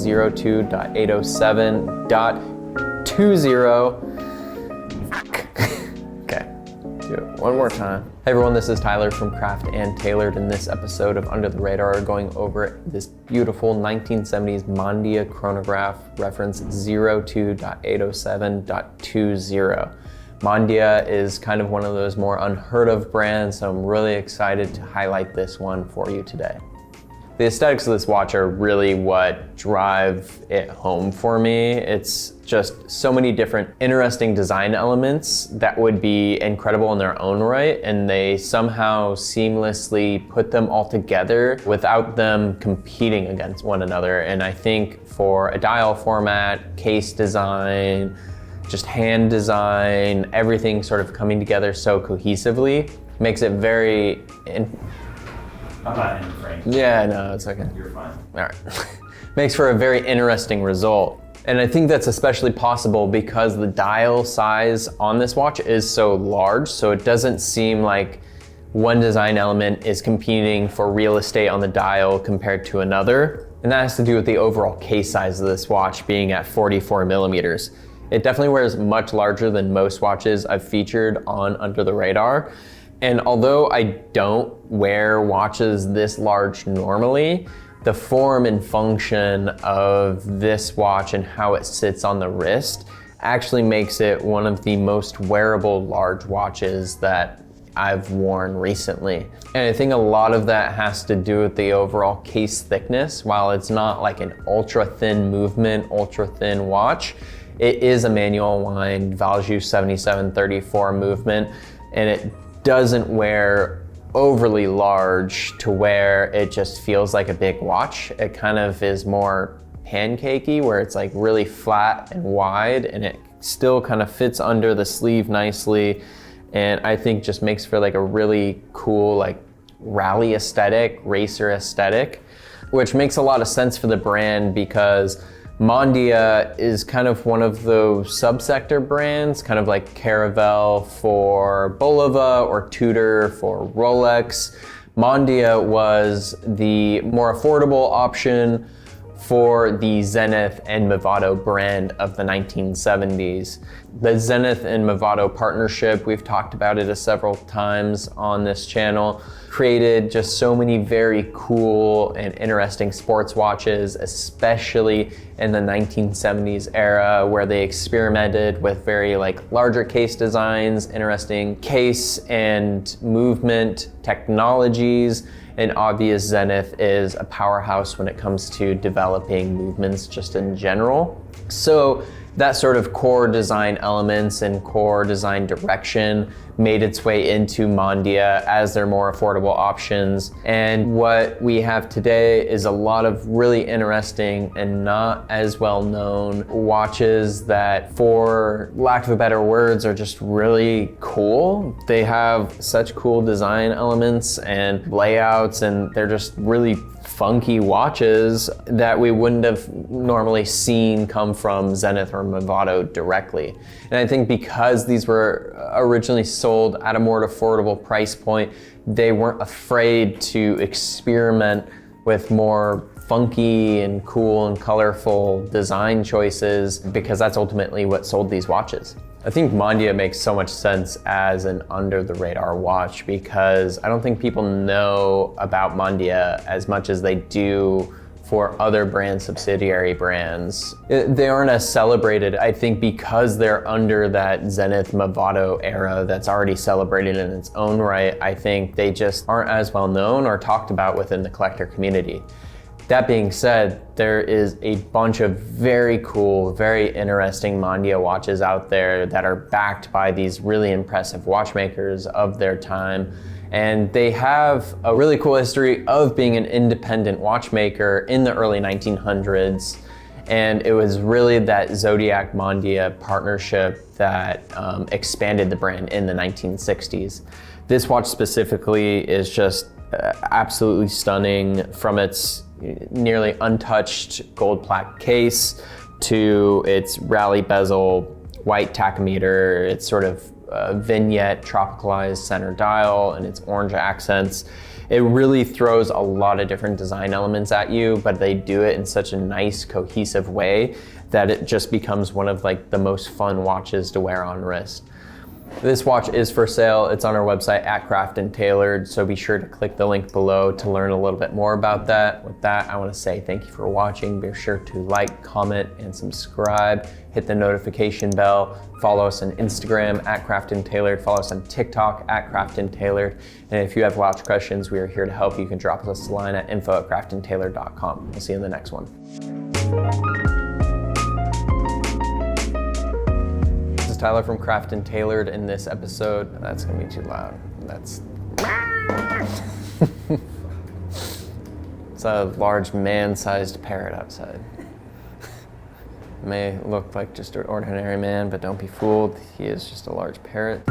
02.807.20. Okay, do it one more time. Hey everyone, this is Tyler from Craft and Tailored. In this episode of Under the Radar, going over this beautiful 1970s Mondia Chronograph reference 02.807.20. Mondia is kind of one of those more unheard of brands, so I'm really excited to highlight this one for you today. The aesthetics of this watch are really what drive it home for me. It's just so many different interesting design elements that would be incredible in their own right, and they somehow seamlessly put them all together without them competing against one another. And I think for a dial format, case design, just hand design, everything sort of coming together so cohesively makes it very I'm not in frame. Yeah, no, it's okay. You're fine. All right. Makes for a very interesting result. And I think that's especially possible because the dial size on this watch is so large, so it doesn't seem like one design element is competing for real estate on the dial compared to another. And that has to do with the overall case size of this watch being at 44 millimeters. It definitely wears much larger than most watches I've featured on Under the Radar. And although I don't wear watches this large normally, the form and function of this watch and how it sits on the wrist actually makes it one of the most wearable large watches that I've worn recently. And I think a lot of that has to do with the overall case thickness. While it's not like an ultra thin movement, ultra thin watch, it is a manual wind Valjoux 7734 movement, and it doesn't wear overly large to where it just feels like a big watch. It kind of is more pancakey, where it's like really flat and wide, and it still kind of fits under the sleeve nicely, and I think just makes for like a really cool like rally aesthetic, racer aesthetic, which makes a lot of sense for the brand because Mondia is kind of one of those subsector brands, kind of like Caravelle for Bulova or Tudor for Rolex. Mondia was the more affordable option for the Zenith and Movado brand of the 1970s. The Zenith and Movado partnership, we've talked about it several times on this channel, created just so many very cool and interesting sports watches, especially in the 1970s era, where they experimented with very like larger case designs, interesting case and movement technologies. And obvious Zenith is a powerhouse when it comes to developing movements just in general. So that sort of core design elements and core design direction made its way into Mondia as their more affordable options. And what we have today is a lot of really interesting and not as well known watches that, for lack of a better words, are just really cool. They have such cool design elements and layouts, and they're just really funky watches that we wouldn't have normally seen come from Zenith or Movado directly. And I think because these were originally sold at a more affordable price point, they weren't afraid to experiment with more funky and cool and colorful design choices, because that's ultimately what sold these watches. I think Mondia makes so much sense as an under the radar watch because I don't think people know about Mondia as much as they do for other brand subsidiary brands. They aren't as celebrated, I think, because they're under that Zenith Movado era that's already celebrated in its own right. I think they just aren't as well known or talked about within the collector community. That being said, there is a bunch of very cool, very interesting Mondia watches out there that are backed by these really impressive watchmakers of their time. And they have a really cool history of being an independent watchmaker in the early 1900s. And it was really that Zodiac Mondia partnership that expanded the brand in the 1960s. This watch specifically is just absolutely stunning, from its nearly untouched gold plaque case to its rally bezel white tachometer, its sort of vignette tropicalized center dial and its orange accents. It really throws a lot of different design elements at you, but they do it in such a nice, cohesive way that it just becomes one of like the most fun watches to wear on wrist. This watch is for sale. It's on our website at Craft and Tailored, so be sure to click the link below to learn a little bit more about that. With that, I want to say thank you for watching. Be sure to like, comment, and subscribe. Hit the notification bell. Follow us on Instagram at Craft and Tailored. Follow us on TikTok at Craft and Tailored. And if you have watch questions, we are here to help. You can drop us a line at info@craftandtailored.com. We'll see you in the next one. Tyler from Craft and Tailored. In this episode, that's gonna be too loud. That's it's a large man-sized parrot outside. May look like just an ordinary man, but don't be fooled. He is just a large parrot.